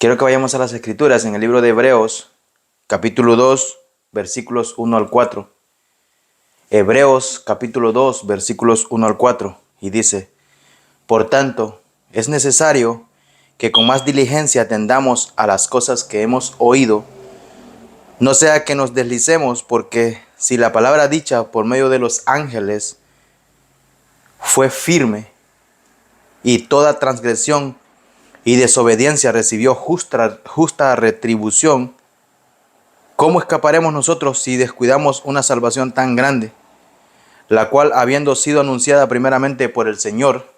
Quiero que vayamos a las Escrituras en el libro de Hebreos, capítulo 2, versículos 1 al 4. Hebreos, capítulo 2, versículos 1 al 4. Y dice: Por tanto, es necesario que con más diligencia atendamos a las cosas que hemos oído, no sea que nos deslicemos, porque si la palabra dicha por medio de los ángeles fue firme, y toda transgresión y desobediencia recibió justa retribución, ¿cómo escaparemos nosotros si descuidamos una salvación tan grande, la cual, habiendo sido anunciada primeramente por el Señor,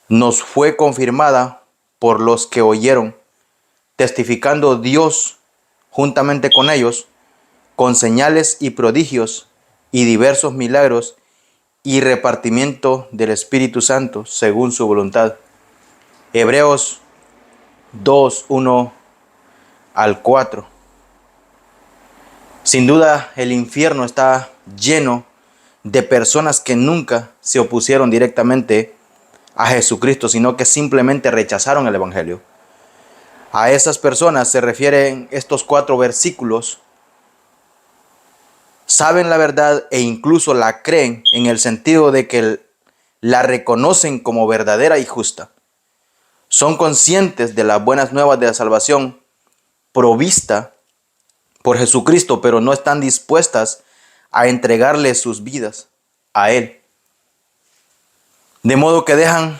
nos fue confirmada por los que oyeron, testificando Dios juntamente con ellos, con señales y prodigios y diversos milagros y repartimiento del Espíritu Santo según su voluntad? Hebreos 2, 1 al 4. Sin duda, el infierno está lleno de personas que nunca se opusieron directamente a Jesucristo, sino que simplemente rechazaron el Evangelio. A esas personas se refieren estos 4 versículos. Saben la verdad e incluso la creen, en el sentido de que la reconocen como verdadera y justa. Son conscientes de las buenas nuevas de la salvación provista por Jesucristo, pero no están dispuestas a entregarle sus vidas a Él. De modo que dejan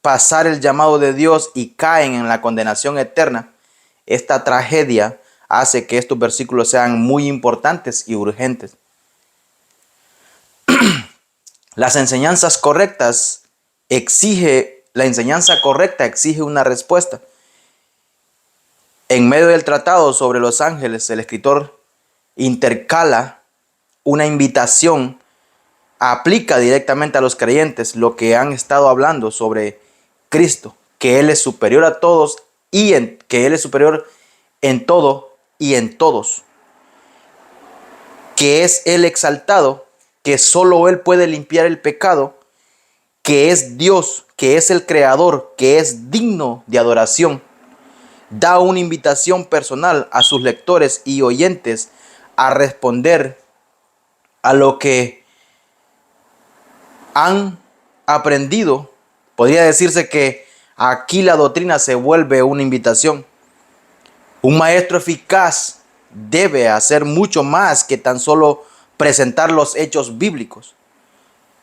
pasar el llamado de Dios y caen en la condenación eterna. Esta tragedia hace que estos versículos sean muy importantes y urgentes. La enseñanza correcta exige una respuesta. En medio del tratado sobre los ángeles, el escritor intercala una invitación, aplica directamente a los creyentes lo que han estado hablando sobre Cristo, que Él es superior a todos y que Él es superior en todo y en todos, que es Él exaltado, que solo Él puede limpiar el pecado, que es Dios, que es el creador, que es digno de adoración. Da una invitación personal a sus lectores y oyentes a responder a lo que han aprendido. Podría decirse que aquí la doctrina se vuelve una invitación. Un maestro eficaz debe hacer mucho más que tan solo presentar los hechos bíblicos.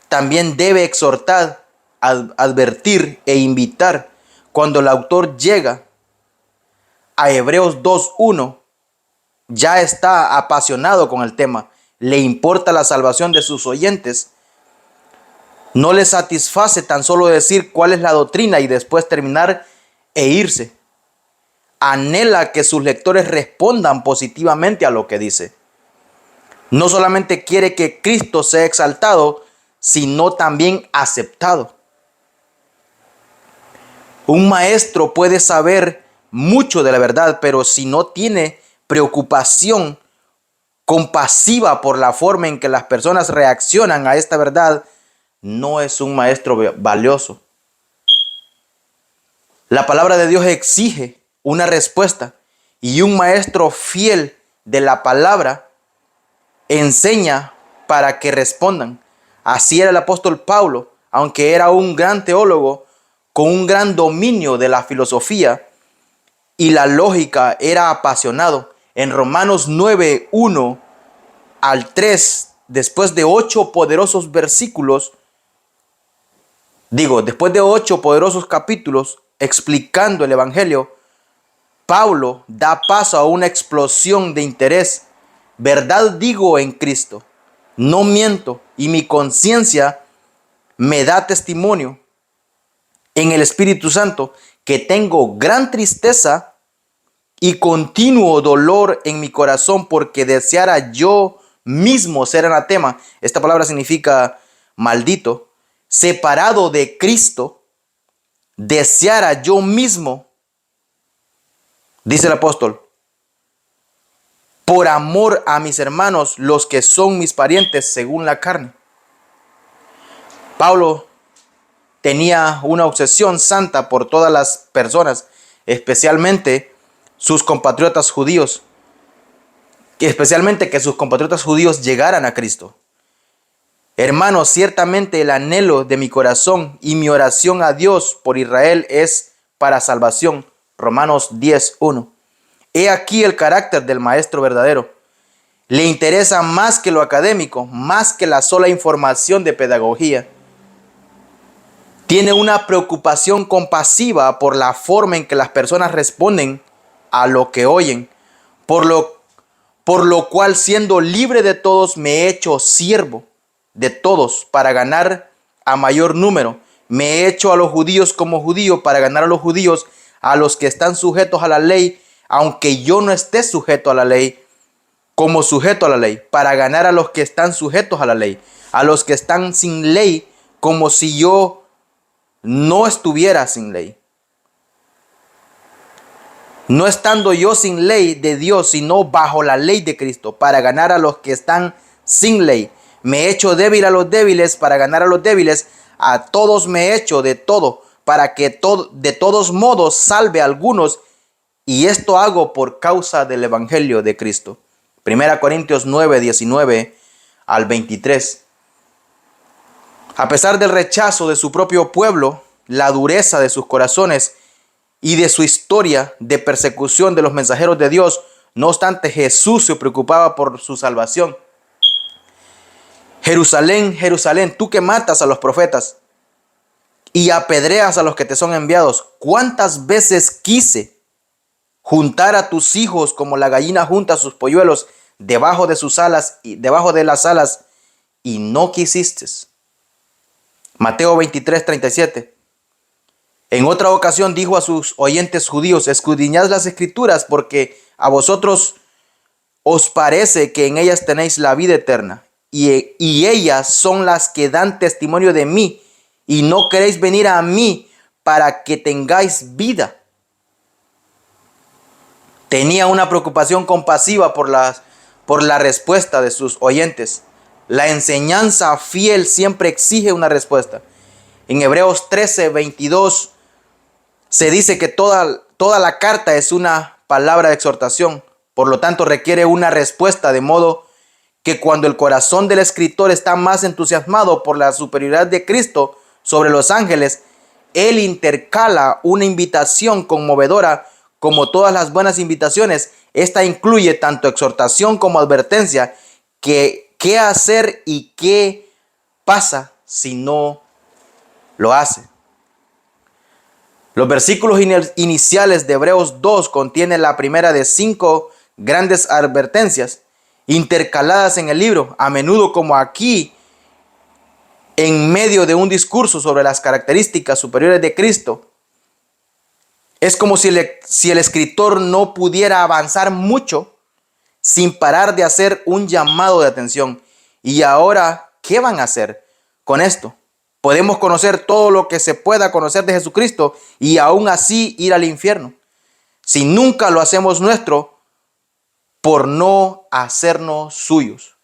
También debe exhortar, advertir e invitar. Cuando el autor llega a Hebreos 2:1, ya está apasionado con el tema. Le importa la salvación de sus oyentes. No le satisface tan solo decir cuál es la doctrina y después terminar e irse. Anhela que sus lectores respondan positivamente a lo que dice. No solamente quiere que Cristo sea exaltado, sino también aceptado. Un maestro puede saber mucho de la verdad, pero si no tiene preocupación compasiva por la forma en que las personas reaccionan a esta verdad, no es un maestro valioso. La palabra de Dios exige una respuesta, y un maestro fiel de la palabra enseña para que respondan. Así era el apóstol Pablo, aunque era un gran teólogo con un gran dominio de la filosofía y la lógica, era apasionado. En Romanos 9:1 al 3, después de 8 poderosos versículos, después de 8 poderosos capítulos explicando el Evangelio, Pablo da paso a una explosión de interés. Verdad digo en Cristo, no miento, y mi conciencia me da testimonio en el Espíritu Santo que tengo gran tristeza y continuo dolor en mi corazón, porque deseara yo mismo ser anatema. Esta palabra significa maldito, separado de Cristo. Deseara yo mismo, dice el apóstol, por amor a mis hermanos, los que son mis parientes según la carne. Pablo tenía una obsesión santa por todas las personas, especialmente sus compatriotas judíos, que sus compatriotas judíos llegaran a Cristo. Hermanos, ciertamente el anhelo de mi corazón y mi oración a Dios por Israel es para salvación. Romanos 10:1. He aquí el carácter del maestro verdadero. Le interesa más que lo académico, más que la sola información de pedagogía. Tiene una preocupación compasiva por la forma en que las personas responden a lo que oyen, por lo cual, siendo libre de todos, me he hecho siervo de todos para ganar a mayor número. Me he hecho a los judíos como judío para ganar a los judíos, a los que están sujetos a la ley, aunque yo no esté sujeto a la ley, como sujeto a la ley, para ganar a los que están sujetos a la ley, a los que están sin ley, como si yo no estuviera sin ley. No estando yo sin ley de Dios, sino bajo la ley de Cristo, para ganar a los que están sin ley. Me he hecho débil a los débiles para ganar a los débiles. A todos me he hecho de todo, para que de todos modos salve a algunos. Y esto hago por causa del evangelio de Cristo. 1 Corintios 9, 19 al 23. A pesar del rechazo de su propio pueblo, la dureza de sus corazones y de su historia de persecución de los mensajeros de Dios, no obstante, Jesús se preocupaba por su salvación. Jerusalén, Jerusalén, tú que matas a los profetas y apedreas a los que te son enviados, ¿cuántas veces quise juntar a tus hijos como la gallina junta sus polluelos debajo de sus alas y debajo de las alas, y no quisiste? Mateo 23, 37. En otra ocasión dijo a sus oyentes judíos: escudriñad las escrituras, porque a vosotros os parece que en ellas tenéis la vida eterna, y ellas son las que dan testimonio de mí, y no queréis venir a mí para que tengáis vida. Tenía una preocupación compasiva por la respuesta de sus oyentes. La enseñanza fiel siempre exige una respuesta. En Hebreos 13, 22 se dice que toda la carta es una palabra de exhortación. Por lo tanto, requiere una respuesta, de modo que cuando el corazón del escritor está más entusiasmado por la superioridad de Cristo sobre los ángeles, él intercala una invitación conmovedora. Como todas las buenas invitaciones, esta incluye tanto exhortación como advertencia. ¿Qué hacer y qué pasa si no lo hace? Los versículos iniciales de Hebreos 2 contienen la primera de 5 grandes advertencias intercaladas en el libro, a menudo como aquí, en medio de un discurso sobre las características superiores de Cristo. Es como si el escritor no pudiera avanzar mucho sin parar de hacer un llamado de atención. Y ahora, ¿qué van a hacer con esto? Podemos conocer todo lo que se pueda conocer de Jesucristo y aún así ir al infierno, si nunca lo hacemos nuestro por no hacernos suyos.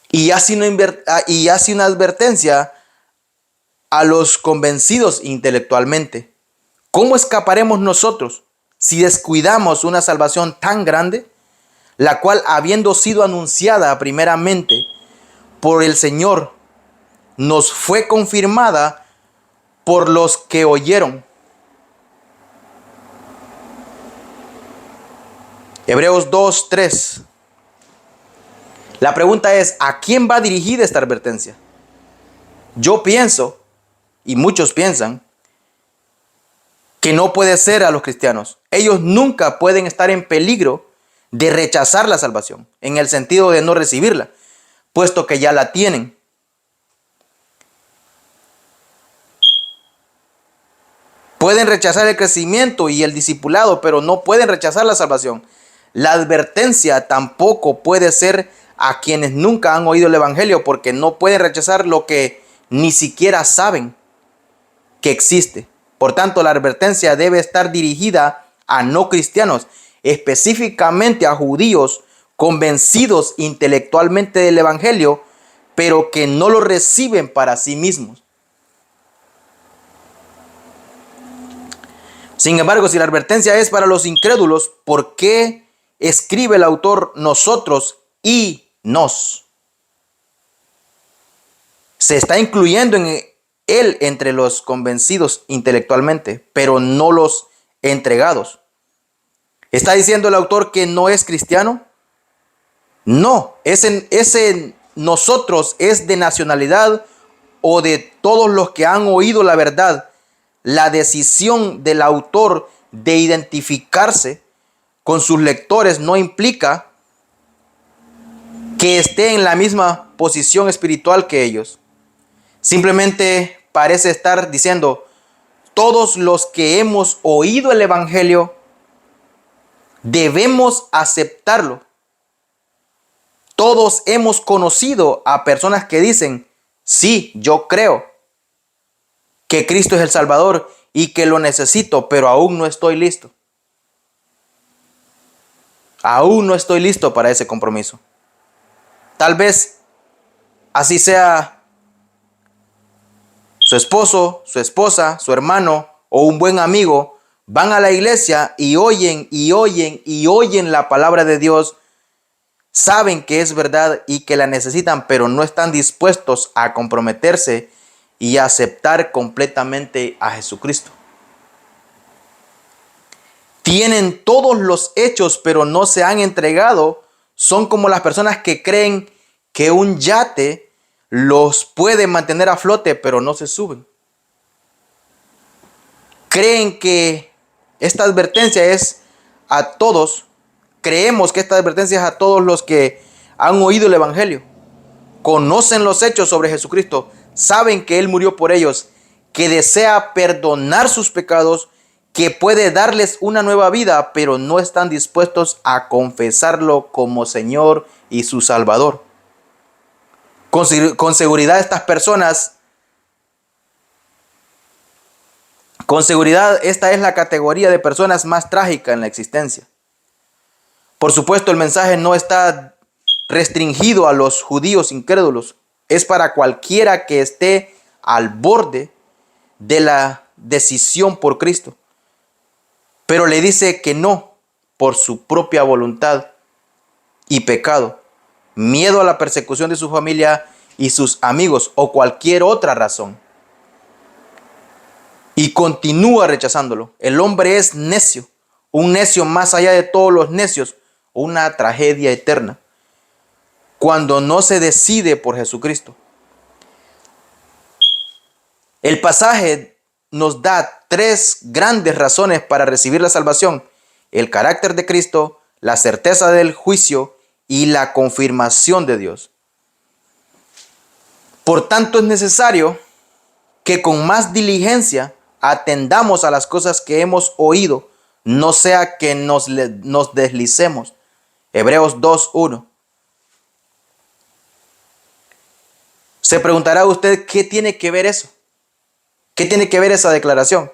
Y hace una advertencia a los convencidos intelectualmente. ¿Cómo escaparemos nosotros si descuidamos una salvación tan grande, la cual, habiendo sido anunciada primeramente por el Señor, nos fue confirmada por los que oyeron? Hebreos 2, 3. La pregunta es: ¿a quién va dirigida esta advertencia? Yo pienso, y muchos piensan, que no puede ser a los cristianos. Ellos nunca pueden estar en peligro de rechazar la salvación, en el sentido de no recibirla, puesto que ya la tienen. Pueden rechazar el crecimiento y el discipulado, pero no pueden rechazar la salvación. La advertencia tampoco puede ser a quienes nunca han oído el evangelio, porque no pueden rechazar lo que ni siquiera saben que existe. Por tanto, la advertencia debe estar dirigida a no cristianos, específicamente a judíos convencidos intelectualmente del evangelio, pero que no lo reciben para sí mismos. Sin embargo, si la advertencia es para los incrédulos, ¿por qué escribe el autor nosotros y nos? Se está incluyendo en él entre los convencidos intelectualmente, pero no los entregados. ¿Está diciendo el autor que no es cristiano? No, ese nosotros es de nacionalidad o de todos los que han oído la verdad. La decisión del autor de identificarse con sus lectores no implica que esté en la misma posición espiritual que ellos. Simplemente parece estar diciendo, todos los que hemos oído el Evangelio debemos aceptarlo. Todos hemos conocido a personas que dicen, sí, yo creo que Cristo es el Salvador y que lo necesito, pero aún no estoy listo. Aún no estoy listo para ese compromiso. Tal vez así sea su esposo, su esposa, su hermano o un buen amigo. Van a la iglesia y oyen la palabra de Dios. Saben que es verdad y que la necesitan, pero no están dispuestos a comprometerse y a aceptar completamente a Jesucristo. Tienen todos los hechos, pero no se han entregado. Son como las personas que creen que un yate los puede mantener a flote, pero no se suben. Creen que esta advertencia es a todos. Creemos que esta advertencia es a todos los que han oído el Evangelio. Conocen los hechos sobre Jesucristo. Saben que Él murió por ellos, que desea perdonar sus pecados, que puede darles una nueva vida, pero no están dispuestos a confesarlo como Señor y su Salvador. Con seguridad estas personas, con seguridad esta es la categoría de personas más trágica en la existencia. Por supuesto, el mensaje no está restringido a los judíos incrédulos. Es para cualquiera que esté al borde de la decisión por Cristo. Pero le dice que no por su propia voluntad y pecado, miedo a la persecución de su familia y sus amigos o cualquier otra razón. Y continúa rechazándolo. El hombre es necio, un necio más allá de todos los necios, una tragedia eterna, cuando no se decide por Jesucristo. El pasaje nos da tres grandes razones para recibir la salvación: el carácter de Cristo, la certeza del juicio y la confirmación de Dios. Por tanto, es necesario que con más diligencia atendamos a las cosas que hemos oído, no sea que nos deslicemos. Hebreos 2:1. Se preguntará usted, ¿qué tiene que ver eso? ¿Qué tiene que ver esa declaración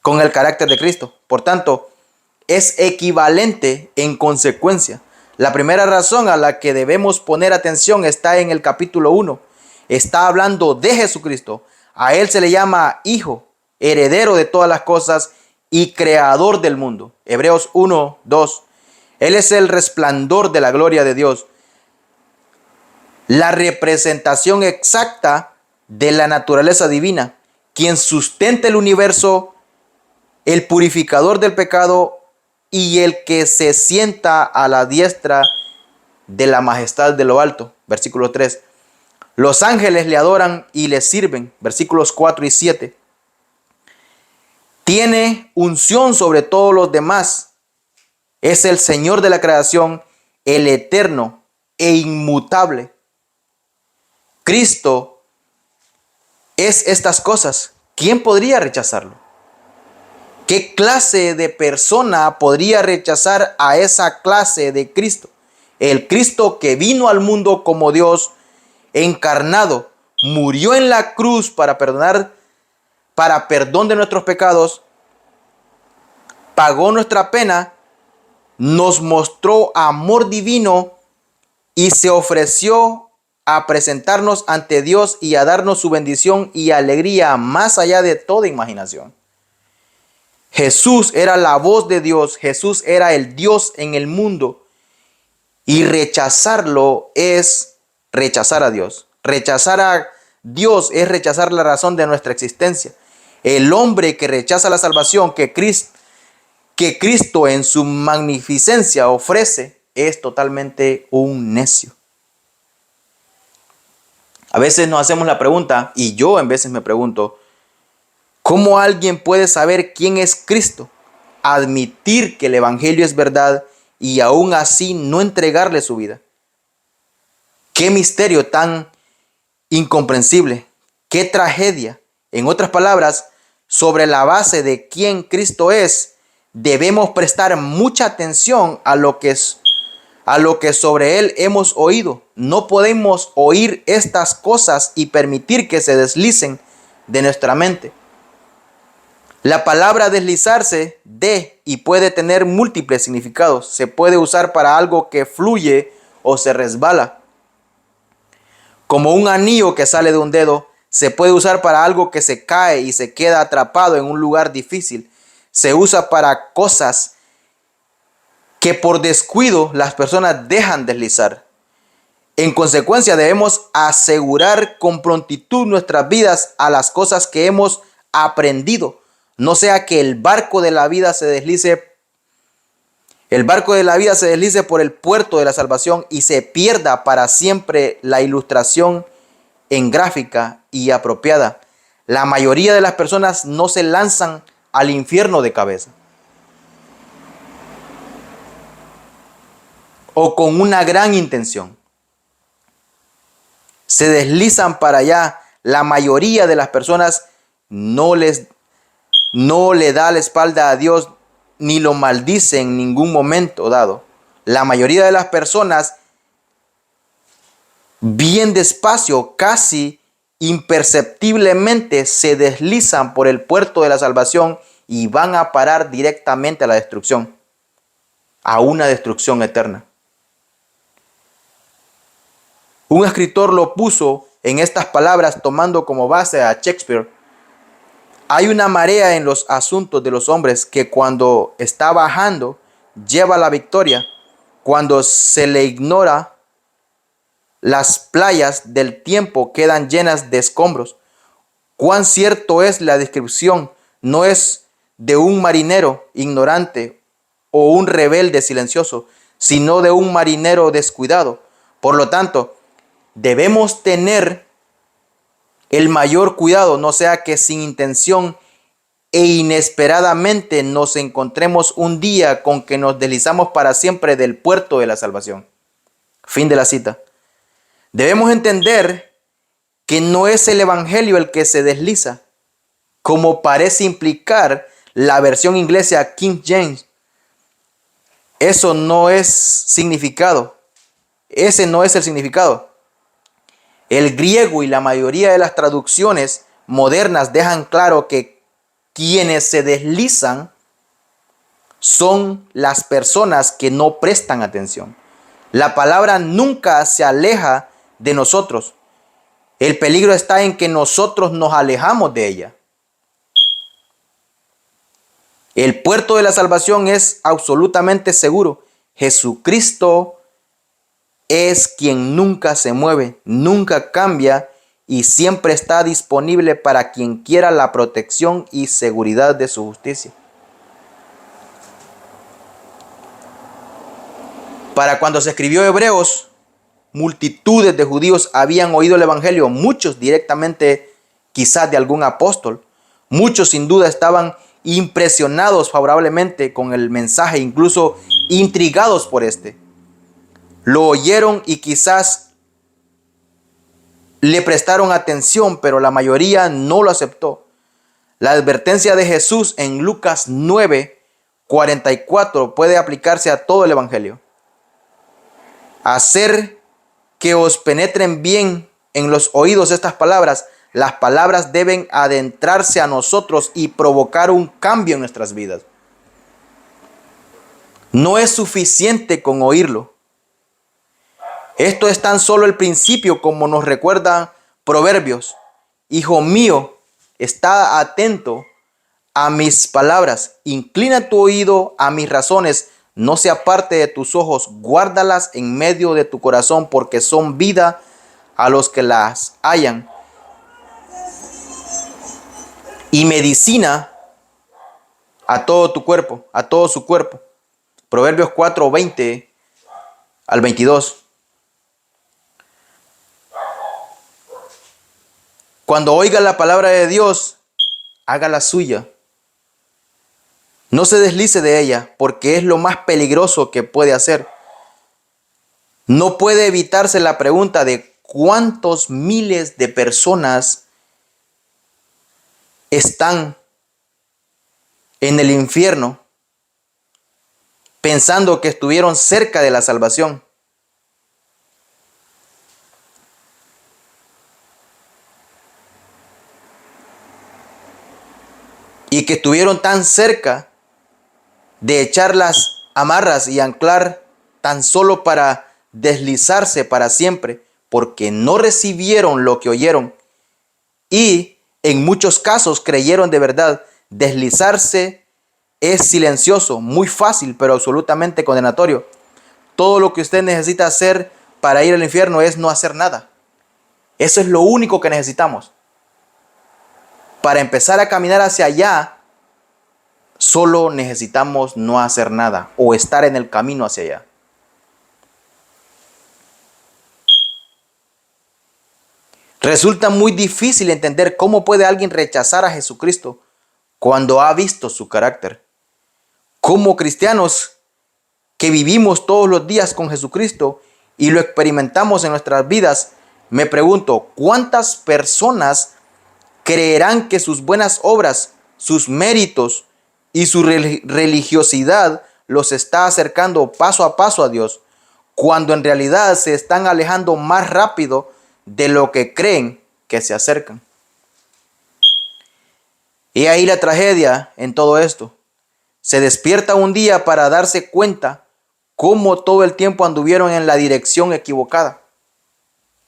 con el carácter de Cristo? Por tanto, es equivalente en consecuencia. La primera razón a la que debemos poner atención está en el capítulo 1. Está hablando de Jesucristo. A Él se le llama Hijo, heredero de todas las cosas y creador del mundo. Hebreos 1:2. Él es el resplandor de la gloria de Dios, la representación exacta de la naturaleza divina, quien sustenta el universo, el purificador del pecado y el que se sienta a la diestra de la majestad de lo alto. Versículo 3. Los ángeles le adoran y le sirven. Versículos 4 y 7. Tiene unción sobre todos los demás. Es el Señor de la creación, el eterno e inmutable. Cristo es estas cosas. ¿Quién podría rechazarlo? ¿Qué clase de persona podría rechazar a esa clase de Cristo? El Cristo que vino al mundo como Dios encarnado, murió en la cruz para perdón de nuestros pecados, pagó nuestra pena, nos mostró amor divino y se ofreció a presentarnos ante Dios y a darnos su bendición y alegría más allá de toda imaginación. Jesús era la voz de Dios, Jesús era el Dios en el mundo, y rechazarlo es rechazar a Dios. Rechazar a Dios es rechazar la razón de nuestra existencia. El hombre que rechaza la salvación que Cristo en su magnificencia ofrece es totalmente un necio. A veces nos hacemos la pregunta, y yo en veces me pregunto, ¿cómo alguien puede saber quién es Cristo, admitir que el Evangelio es verdad y aún así no entregarle su vida? Qué misterio tan incomprensible, qué tragedia. En otras palabras, sobre la base de quién Cristo es, debemos prestar mucha atención a lo que sobre él hemos oído. No podemos oír estas cosas y permitir que se deslicen de nuestra mente. La palabra deslizarse y puede tener múltiples significados. Se puede usar para algo que fluye o se resbala, como un anillo que sale de un dedo. Se puede usar para algo que se cae y se queda atrapado en un lugar difícil. Se usa para cosas que por descuido las personas dejan deslizar. En consecuencia, debemos asegurar con prontitud nuestras vidas a las cosas que hemos aprendido. No sea que el barco de la vida se deslice por el puerto de la salvación y se pierda para siempre la ilustración en gráfica y apropiada. La mayoría de las personas no se lanzan al infierno de cabeza, o con una gran intención. Se deslizan para allá. La mayoría de las personas no le da la espalda a Dios ni lo maldice en ningún momento dado. La mayoría de las personas, bien despacio, casi imperceptiblemente, se deslizan por el puerto de la salvación y van a parar directamente a la destrucción, a una destrucción eterna. Un escritor lo puso en estas palabras tomando como base a Shakespeare. Hay una marea en los asuntos de los hombres que cuando está bajando lleva la victoria. Cuando se le ignora, las playas del tiempo quedan llenas de escombros. Cuán cierto es la descripción. No es de un marinero ignorante o un rebelde silencioso, sino de un marinero descuidado. Por lo tanto, debemos tener el mayor cuidado, no sea que sin intención e inesperadamente nos encontremos un día con que nos deslizamos para siempre del puerto de la salvación. Fin de la cita. Debemos entender que no es el Evangelio el que se desliza, como parece implicar la versión inglesa King James. Eso no es significado. Ese no es el significado. El griego y la mayoría de las traducciones modernas dejan claro que quienes se deslizan son las personas que no prestan atención. La palabra nunca se aleja de nosotros. El peligro está en que nosotros nos alejamos de ella. El puerto de la salvación es absolutamente seguro. Jesucristo es quien nunca se mueve, nunca cambia y siempre está disponible para quien quiera la protección y seguridad de su justicia. Para cuando se escribió Hebreos, multitudes de judíos habían oído el Evangelio, muchos directamente quizás de algún apóstol. Muchos sin duda estaban impresionados favorablemente con el mensaje, incluso intrigados por este. Lo oyeron y quizás le prestaron atención, pero la mayoría no lo aceptó. La advertencia de Jesús en Lucas 9:44 puede aplicarse a todo el Evangelio. Hacer que os penetren bien en los oídos estas palabras. Las palabras deben adentrarse a nosotros y provocar un cambio en nuestras vidas. No es suficiente con oírlo. Esto es tan solo el principio, como nos recuerdan Proverbios. Hijo mío, está atento a mis palabras, inclina tu oído a mis razones, no se aparte de tus ojos, guárdalas en medio de tu corazón, porque son vida a los que las hallan y medicina a todo tu cuerpo, a todo su cuerpo. Proverbios 4:20 al 22. Cuando oiga la palabra de Dios, haga la suya. No se deslice de ella, porque es lo más peligroso que puede hacer. No puede evitarse la pregunta de cuántos miles de personas están en el infierno pensando que estuvieron cerca de la salvación. Y que estuvieron tan cerca de echar las amarras y anclar tan solo para deslizarse para siempre, porque no recibieron lo que oyeron y en muchos casos creyeron de verdad. Deslizarse es silencioso, muy fácil, pero absolutamente condenatorio. Todo lo que usted necesita hacer para ir al infierno es no hacer nada. Eso es lo único que necesitamos. Para empezar a caminar hacia allá, solo necesitamos no hacer nada o estar en el camino hacia allá. Resulta muy difícil entender cómo puede alguien rechazar a Jesucristo cuando ha visto su carácter. Como cristianos que vivimos todos los días con Jesucristo y lo experimentamos en nuestras vidas, me pregunto, ¿cuántas personas creerán que sus buenas obras, sus méritos y su religiosidad los está acercando paso a paso a Dios, cuando en realidad se están alejando más rápido de lo que creen que se acercan? Y ahí la tragedia en todo esto. Se despierta un día para darse cuenta cómo todo el tiempo anduvieron en la dirección equivocada.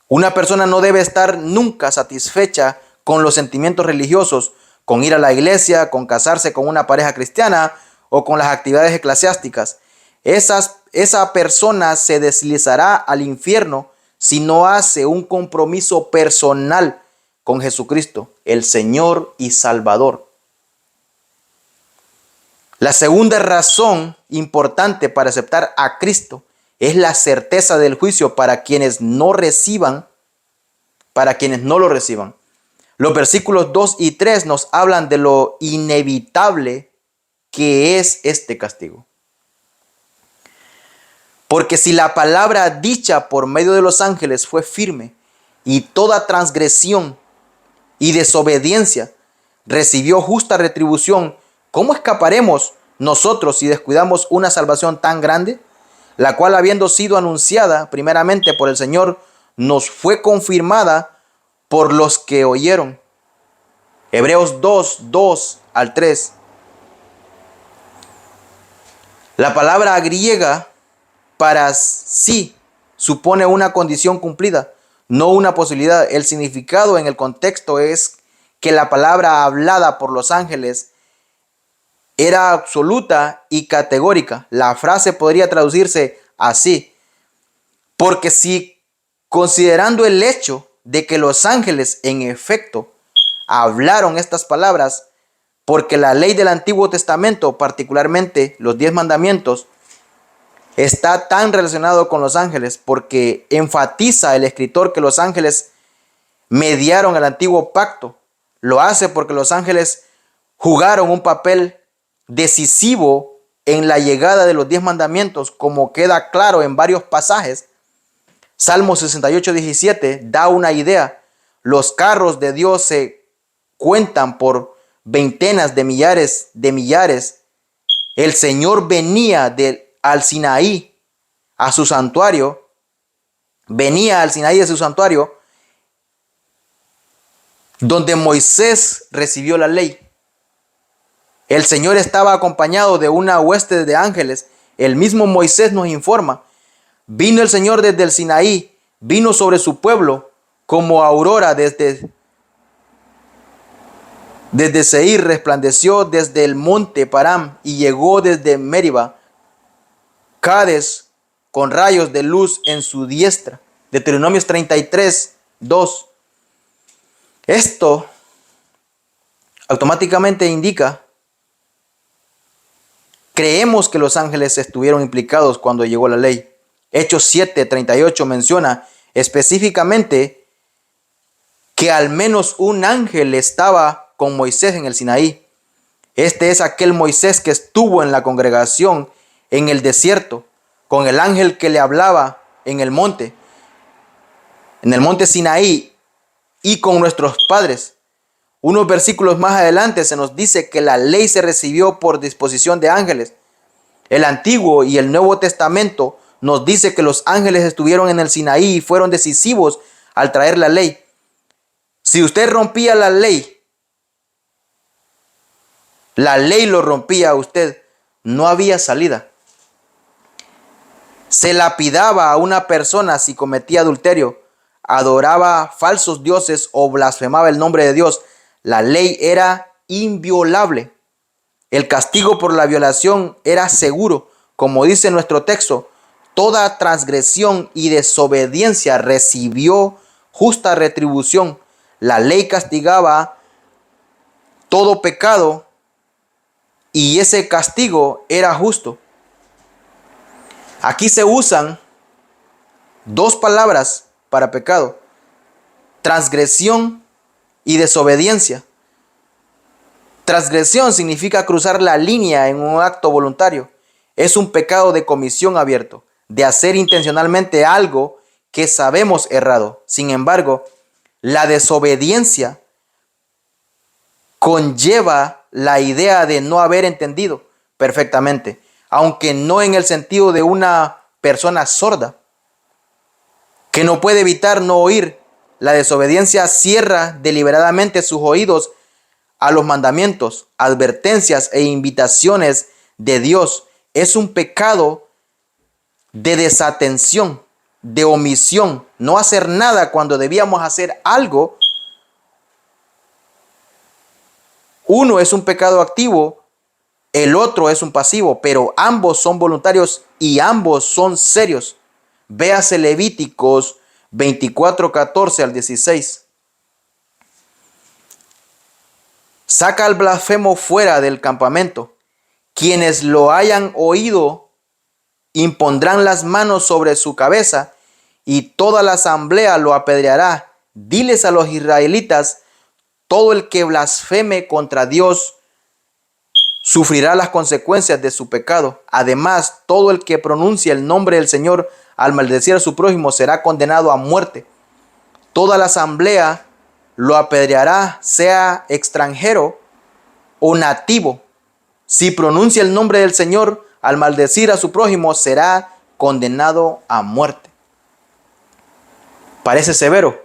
Una persona no debe estar nunca satisfecha con los sentimientos religiosos, con ir a la iglesia, con casarse con una pareja cristiana o con las actividades eclesiásticas. Esa persona se deslizará al infierno si no hace un compromiso personal con Jesucristo, el Señor y Salvador. La segunda razón importante para aceptar a Cristo es la certeza del juicio para quienes no lo reciban. Los versículos 2 y 3 nos hablan de lo inevitable que es este castigo. Porque si la palabra dicha por medio de los ángeles fue firme, y toda transgresión y desobediencia recibió justa retribución, ¿cómo escaparemos nosotros si descuidamos una salvación tan grande, la cual, habiendo sido anunciada primeramente por el Señor, nos fue confirmada por los que oyeron? Hebreos 2 al 3. La palabra griega para sí supone una condición cumplida, no una posibilidad. El significado en el contexto es que la palabra hablada por los ángeles era absoluta y categórica. La frase podría traducirse así: porque si, considerando el hecho de que los ángeles en efecto hablaron estas palabras, porque la ley del Antiguo Testamento, particularmente los 10 mandamientos, está tan relacionado con los ángeles, porque enfatiza el escritor que los ángeles mediaron el antiguo pacto. Lo hace porque los ángeles jugaron un papel decisivo en la llegada de los 10 mandamientos, como queda claro en varios pasajes. Salmo 68:17 da una idea. Los carros de Dios se cuentan por veintenas de millares. El Señor venía al Sinaí, a su santuario. Venía al Sinaí de su santuario, donde Moisés recibió la ley. El Señor estaba acompañado de una hueste de ángeles. El mismo Moisés nos informa: vino el Señor desde el Sinaí, vino sobre su pueblo como aurora desde Desde Seir resplandeció desde el monte Param y llegó desde Meriba, Cades, con rayos de luz en su diestra. Deuteronomios 33, 2. Esto automáticamente indica, creemos que los ángeles estuvieron implicados cuando llegó la ley. Hechos 7:38 menciona específicamente que al menos un ángel estaba con Moisés en el Sinaí. Este es aquel Moisés que estuvo en la congregación en el desierto, con el ángel que le hablaba en el monte Sinaí, y con nuestros padres. Unos versículos más adelante se nos dice que la ley se recibió por disposición de ángeles. El Antiguo y el Nuevo Testamento nos dice que los ángeles estuvieron en el Sinaí y fueron decisivos al traer la ley. Si usted rompía la ley lo rompía a usted, no había salida. Se lapidaba a una persona si cometía adulterio, adoraba falsos dioses o blasfemaba el nombre de Dios. La ley era inviolable. El castigo por la violación era seguro. Como dice nuestro texto, toda transgresión y desobediencia recibió justa retribución. La ley castigaba todo pecado y ese castigo era justo. Aquí se usan dos palabras para pecado: transgresión y desobediencia. Transgresión significa cruzar la línea en un acto voluntario. Es un pecado de comisión abierto, de hacer intencionalmente algo que sabemos errado. Sin embargo, la desobediencia conlleva la idea de no haber entendido perfectamente, aunque no en el sentido de una persona sorda que no puede evitar no oír. La desobediencia cierra deliberadamente sus oídos a los mandamientos, advertencias e invitaciones de Dios. Es un pecado de desatención, de omisión, no hacer nada cuando debíamos hacer algo. Uno es un pecado activo, el otro es un pasivo, pero ambos son voluntarios y ambos son serios. Véase Levíticos 24:14 al 16. Saca al blasfemo fuera del campamento. Quienes lo hayan oído impondrán las manos sobre su cabeza y toda la asamblea lo apedreará. Diles a los israelitas: todo el que blasfeme contra Dios sufrirá las consecuencias de su pecado. Además, todo el que pronuncie el nombre del Señor al maldecir a su prójimo será condenado a muerte. Toda la asamblea lo apedreará, sea extranjero o nativo. Si pronuncia el nombre del Señor al maldecir a su prójimo, será condenado a muerte. Parece severo,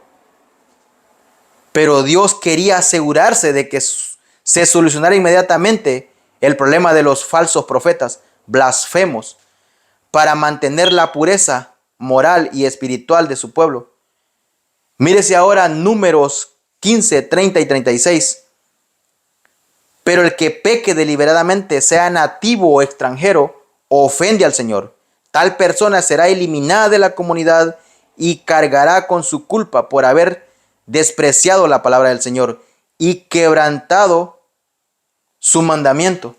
pero Dios quería asegurarse de que se solucionara inmediatamente el problema de los falsos profetas, blasfemos, para mantener la pureza moral y espiritual de su pueblo. Mírese ahora Números 15, 30 y 36. Pero el que peque deliberadamente, sea nativo o extranjero, ofende al Señor. Tal persona será eliminada de la comunidad y cargará con su culpa por haber despreciado la palabra del Señor y quebrantado su mandamiento.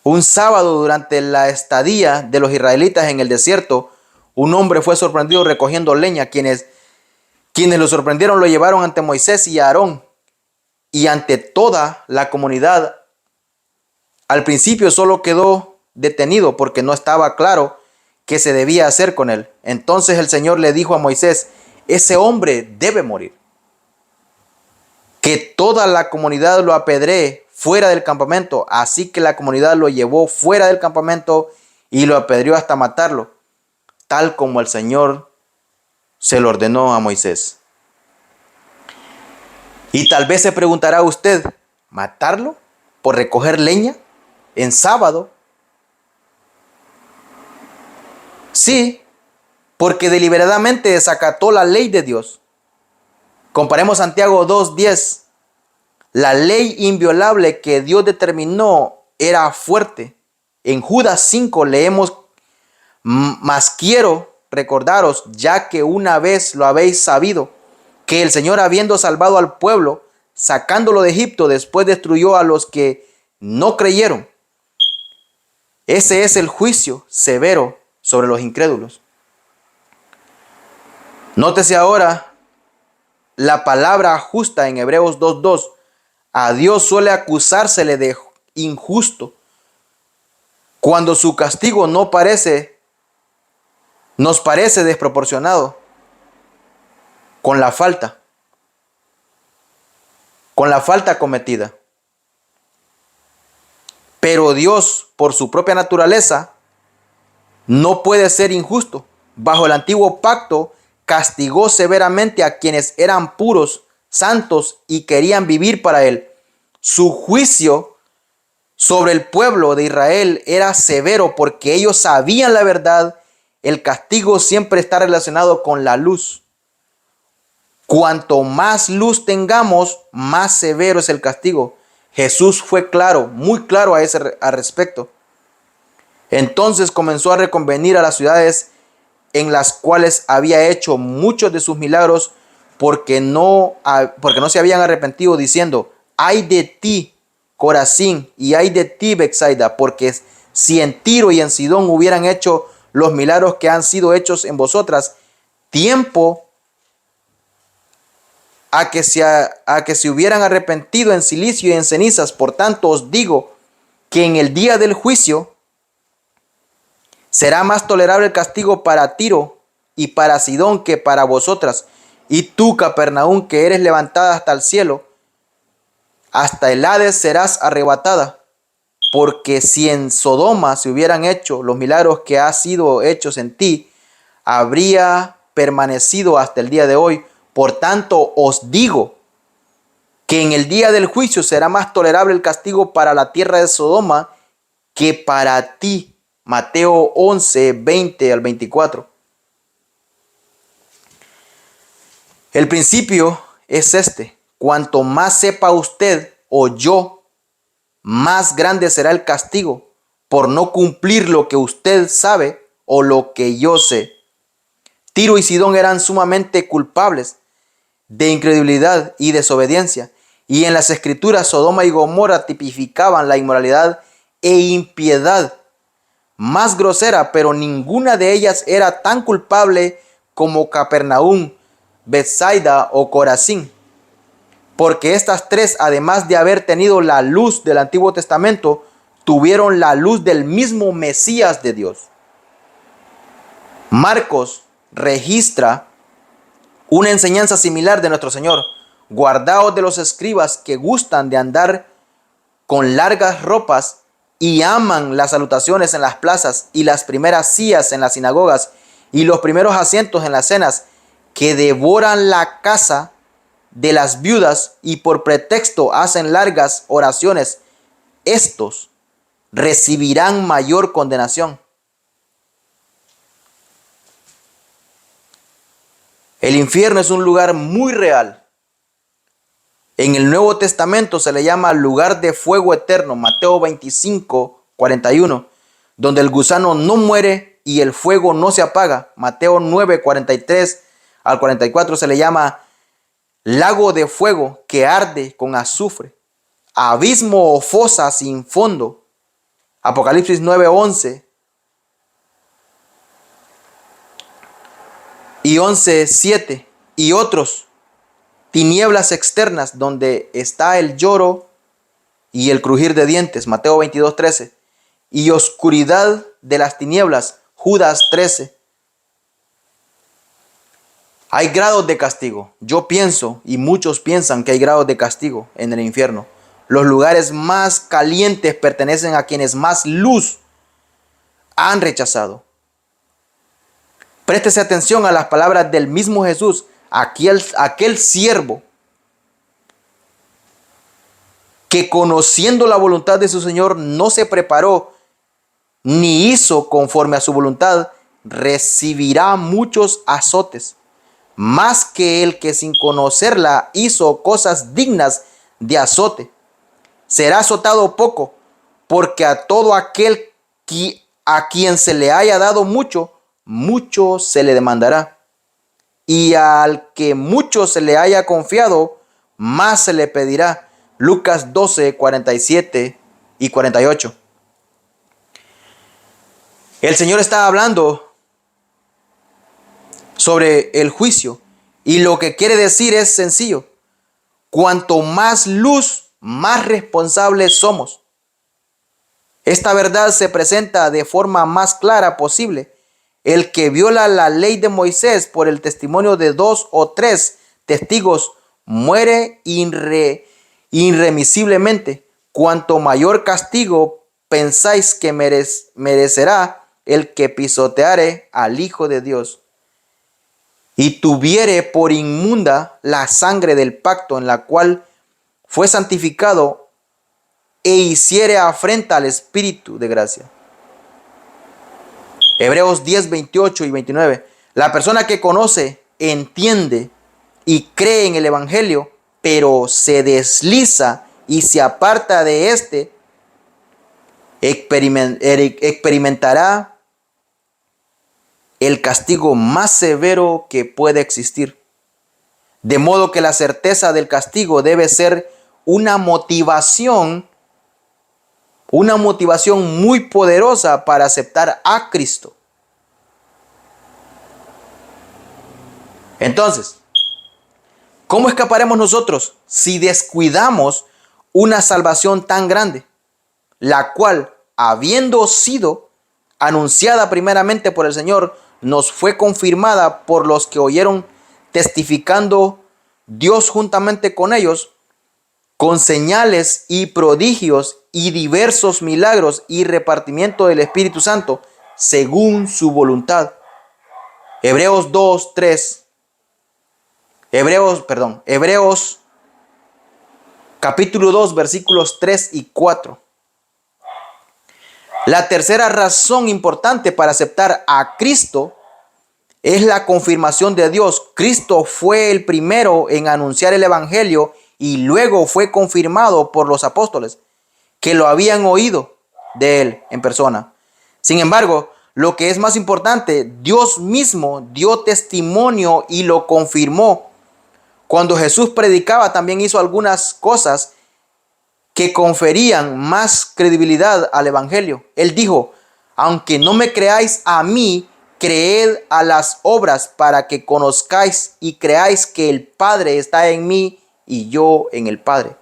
Un sábado, durante la estadía de los israelitas en el desierto, un hombre fue sorprendido recogiendo leña. Quienes lo sorprendieron lo llevaron ante Moisés y Aarón y ante toda la comunidad. Al principio solo quedó detenido porque no estaba claro qué se debía hacer con él. Entonces el Señor le dijo a Moisés: ese hombre debe morir. Que toda la comunidad lo apedree fuera del campamento. Así que la comunidad lo llevó fuera del campamento y lo apedreó hasta matarlo, tal como el Señor se lo ordenó a Moisés. Y tal vez se preguntará usted: ¿matarlo por recoger leña en sábado? Sí, porque deliberadamente desacató la ley de Dios. Comparemos Santiago 2:10. La ley inviolable que Dios determinó era fuerte. En Judas 5 leemos: mas quiero recordaros, ya que una vez lo habéis sabido, que el Señor, habiendo salvado al pueblo, sacándolo de Egipto, después destruyó a los que no creyeron. Ese es el juicio severo sobre los incrédulos. Nótese ahora la palabra justa en Hebreos 2:2. A Dios suele acusársele de injusto cuando su castigo nos parece desproporcionado con la falta cometida. Pero Dios, por su propia naturaleza, no puede ser injusto. Bajo el antiguo pacto, castigó severamente a quienes eran puros, santos y querían vivir para Él. Su juicio sobre el pueblo de Israel era severo porque ellos sabían la verdad. El castigo siempre está relacionado con la luz. Cuanto más luz tengamos, más severo es el castigo. Jesús fue claro, muy claro al respecto. Entonces comenzó a reconvenir a las ciudades en las cuales había hecho muchos de sus milagros, porque no se habían arrepentido, diciendo: ay de ti, Corazín, y ay de ti, Betsaida, porque si en Tiro y en Sidón hubieran hecho los milagros que han sido hechos en vosotras, tiempo a que se hubieran arrepentido en silicio y en cenizas. Por tanto os digo que en el día del juicio será más tolerable el castigo para Tiro y para Sidón que para vosotras. Y tú, Capernaum, que eres levantada hasta el cielo, hasta el Hades serás arrebatada. Porque si en Sodoma se hubieran hecho los milagros que han sido hechos en ti, habría permanecido hasta el día de hoy. Por tanto, os digo que en el día del juicio será más tolerable el castigo para la tierra de Sodoma que para ti. Mateo 11, 20 al 24. El principio es este: cuanto más sepa usted o yo, más grande será el castigo por no cumplir lo que usted sabe o lo que yo sé. Tiro y Sidón eran sumamente culpables de incredulidad y desobediencia, y en las escrituras Sodoma y Gomorra tipificaban la inmoralidad e impiedad más grosera, pero ninguna de ellas era tan culpable como Capernaum, Betsaida o Corazín, porque estas tres, además de haber tenido la luz del Antiguo Testamento, tuvieron la luz del mismo Mesías de Dios. Marcos registra una enseñanza similar de nuestro Señor: guardaos de los escribas que gustan de andar con largas ropas y aman las salutaciones en las plazas y las primeras sillas en las sinagogas y los primeros asientos en las cenas, que devoran la casa de las viudas y por pretexto hacen largas oraciones. Estos recibirán mayor condenación. El infierno es un lugar muy real. En el Nuevo Testamento se le llama lugar de fuego eterno, Mateo 25, 41, donde el gusano no muere y el fuego no se apaga. Mateo 9, 43 al 44 se le llama lago de fuego que arde con azufre, abismo o fosa sin fondo. Apocalipsis 9, 11 y 11, 7 y otros. Tinieblas externas, donde está el lloro y el crujir de dientes, Mateo 22, 13. Y oscuridad de las tinieblas, Judas 13. Hay grados de castigo. Yo pienso, y muchos piensan, que hay grados de castigo en el infierno. Los lugares más calientes pertenecen a quienes más luz han rechazado. Préstese atención a las palabras del mismo Jesús. Aquel siervo que, conociendo la voluntad de su Señor, no se preparó ni hizo conforme a su voluntad, recibirá muchos azotes. más que el que sin conocerla hizo cosas dignas de azote. Será azotado poco, porque a todo aquel a quien se le haya dado mucho, mucho se le demandará. Y al que mucho se le haya confiado, más se le pedirá. Lucas 12, 47 y 48. El Señor está hablando sobre el juicio y lo que quiere decir es sencillo. Cuanto más luz, más responsables somos. Esta verdad se presenta de forma más clara posible. El que viola la ley de Moisés por el testimonio de 2 o 3 testigos muere irremisiblemente. Cuanto mayor castigo pensáis que merecerá el que pisoteare al Hijo de Dios y tuviere por inmunda la sangre del pacto en la cual fue santificado e hiciere afrenta al Espíritu de gracia. Hebreos 10, 28 y 29. La persona que conoce, entiende y cree en el Evangelio, pero se desliza y se aparta de este, experimentará el castigo más severo que puede existir. De modo que la certeza del castigo debe ser una motivación muy poderosa para aceptar a Cristo. Entonces, ¿cómo escaparemos nosotros si descuidamos una salvación tan grande, la cual, habiendo sido anunciada primeramente por el Señor, nos fue confirmada por los que oyeron, testificando Dios juntamente con ellos, con señales y prodigios y diversos milagros y repartimiento del Espíritu Santo, según su voluntad? Hebreos 2, 3. Hebreos capítulo 2, versículos 3 y 4. La tercera razón importante para aceptar a Cristo es la confirmación de Dios. Cristo fue el primero en anunciar el Evangelio y luego fue confirmado por los apóstoles que lo habían oído de él en persona. Sin embargo, lo que es más importante, Dios mismo dio testimonio y lo confirmó. Cuando Jesús predicaba, también hizo algunas cosas que conferían más credibilidad al Evangelio. Él dijo: aunque no me creáis a mí, creed a las obras, para que conozcáis y creáis que el Padre está en mí y yo en el Padre.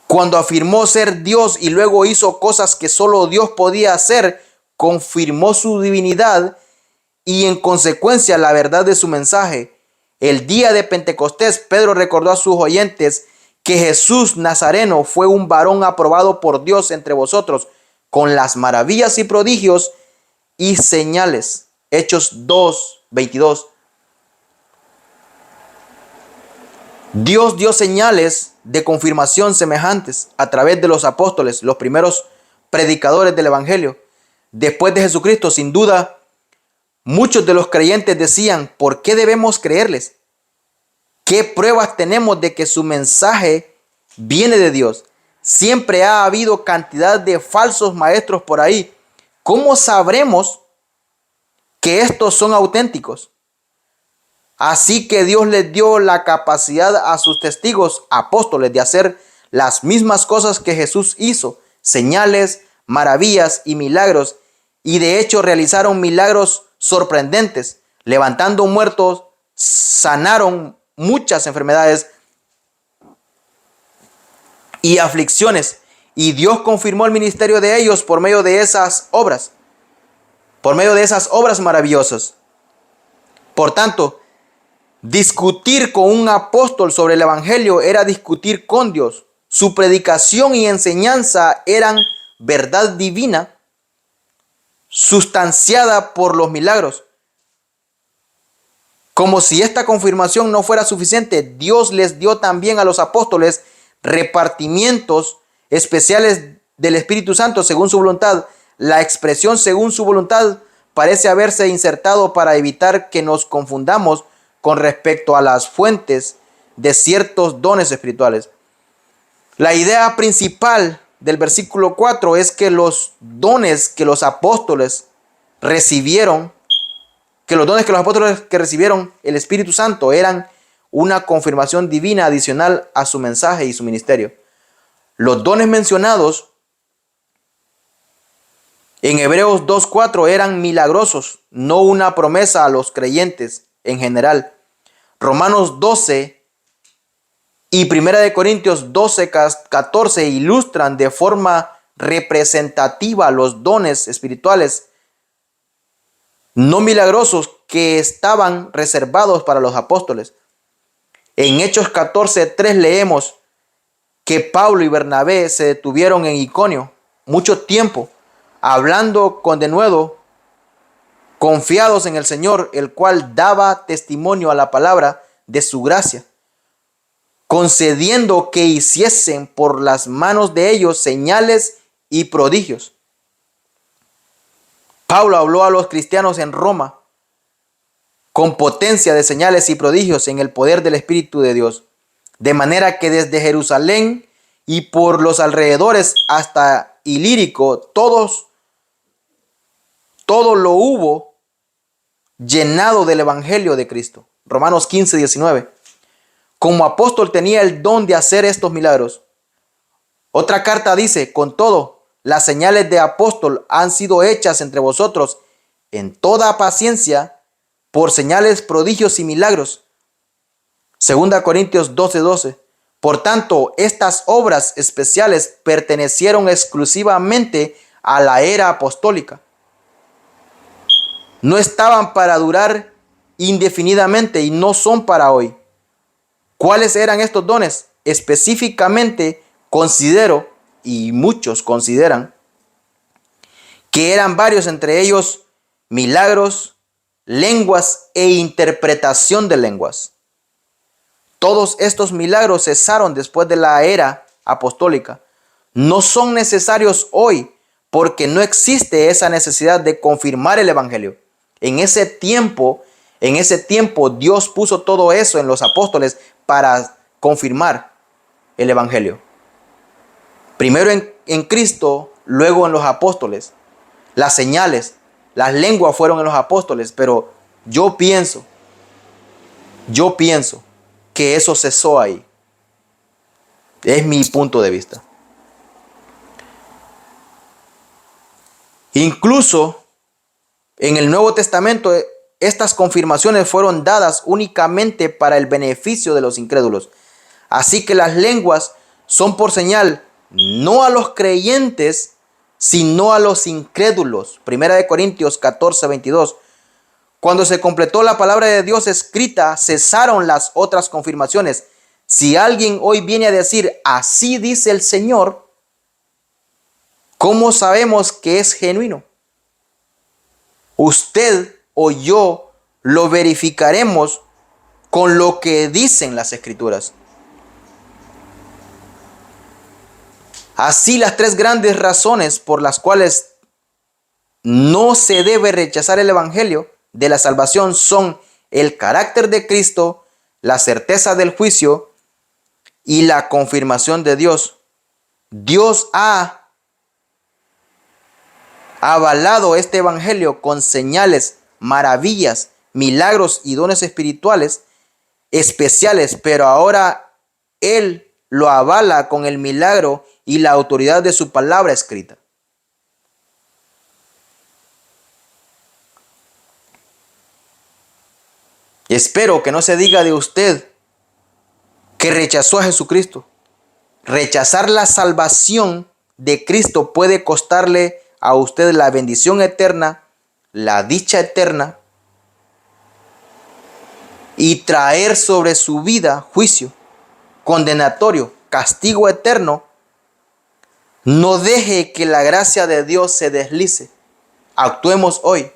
Cuando afirmó ser Dios y luego hizo cosas que solo Dios podía hacer, confirmó su divinidad y en consecuencia la verdad de su mensaje. El día de Pentecostés, Pedro recordó a sus oyentes que Jesús Nazareno fue un varón aprobado por Dios entre vosotros, con las maravillas y prodigios y señales. Hechos 2, 22. Dios dio señales de confirmación semejantes a través de los apóstoles, los primeros predicadores del Evangelio. Después de Jesucristo, sin duda, muchos de los creyentes decían: ¿por qué debemos creerles? ¿Qué pruebas tenemos de que su mensaje viene de Dios? Siempre ha habido cantidad de falsos maestros por ahí. ¿Cómo sabremos que estos son auténticos? Así que Dios les dio la capacidad a sus testigos apóstoles de hacer las mismas cosas que Jesús hizo: señales, maravillas y milagros. Y de hecho realizaron milagros sorprendentes, levantando muertos, sanaron muchas enfermedades y aflicciones, y Dios confirmó el ministerio de ellos por medio de esas obras maravillosas. Por tanto, discutir con un apóstol sobre el Evangelio era discutir con Dios. Su predicación y enseñanza eran verdad divina, sustanciada por los milagros. Como si esta confirmación no fuera suficiente, Dios les dio también a los apóstoles repartimientos especiales del Espíritu Santo según su voluntad. La expresión según su voluntad parece haberse insertado para evitar que nos confundamos con respecto a las fuentes de ciertos dones espirituales. La idea principal del versículo 4 es que los dones que los apóstoles recibieron, que recibieron el Espíritu Santo eran una confirmación divina adicional a su mensaje y su ministerio. Los dones mencionados en Hebreos 2:4 eran milagrosos, no una promesa a los creyentes en general. Romanos 12 y 1 Corintios 12:14 ilustran de forma representativa los dones espirituales no milagrosos que estaban reservados para los apóstoles. En Hechos 14:3 leemos que Pablo y Bernabé se detuvieron en Iconio mucho tiempo, hablando con denuedo, confiados en el Señor, el cual daba testimonio a la palabra de su gracia, concediendo que hiciesen por las manos de ellos señales y prodigios. Pablo habló a los cristianos en Roma con potencia de señales y prodigios en el poder del Espíritu de Dios, de manera que desde Jerusalén y por los alrededores hasta Ilírico, todo lo hubo llenado del Evangelio de Cristo. Romanos 15:19. Como apóstol tenía el don de hacer estos milagros. Otra carta dice, con todo, las señales de apóstol han sido hechas entre vosotros en toda paciencia por señales, prodigios y milagros. 2 Corintios 12:12. Por tanto, estas obras especiales pertenecieron exclusivamente a la era apostólica. No estaban para durar indefinidamente y no son para hoy. ¿Cuáles eran estos dones? Específicamente considero, y muchos consideran, que eran varios, entre ellos milagros, lenguas e interpretación de lenguas. Todos estos milagros cesaron después de la era apostólica. No son necesarios hoy porque no existe esa necesidad de confirmar el evangelio. En ese tiempo Dios puso todo eso en los apóstoles para confirmar el evangelio. Primero en Cristo, luego en los apóstoles. Las señales, las lenguas fueron en los apóstoles, pero yo pienso que eso cesó ahí. Es mi punto de vista. Incluso en el Nuevo Testamento, estas confirmaciones fueron dadas únicamente para el beneficio de los incrédulos. Así que las lenguas son por señal no a los creyentes, sino a los incrédulos. 1 Corintios 14:22. Cuando se completó la palabra de Dios escrita, cesaron las otras confirmaciones. Si alguien hoy viene a decir, así dice el Señor, ¿cómo sabemos que es genuino? Usted o yo lo verificaremos con lo que dicen las Escrituras. Así, las tres grandes razones por las cuales no se debe rechazar el evangelio de la salvación son el carácter de Cristo, la certeza del juicio y la confirmación de Dios. Dios ha avalado este evangelio con señales, maravillas, milagros y dones espirituales especiales, pero ahora Él lo avala con el milagro y la autoridad de su palabra escrita. Espero que no se diga de usted que rechazó a Jesucristo. Rechazar la salvación de Cristo puede costarle a usted la bendición eterna, la dicha eterna y traer sobre su vida juicio condenatorio, castigo eterno. No deje que la gracia de Dios se deslice. Actuemos hoy.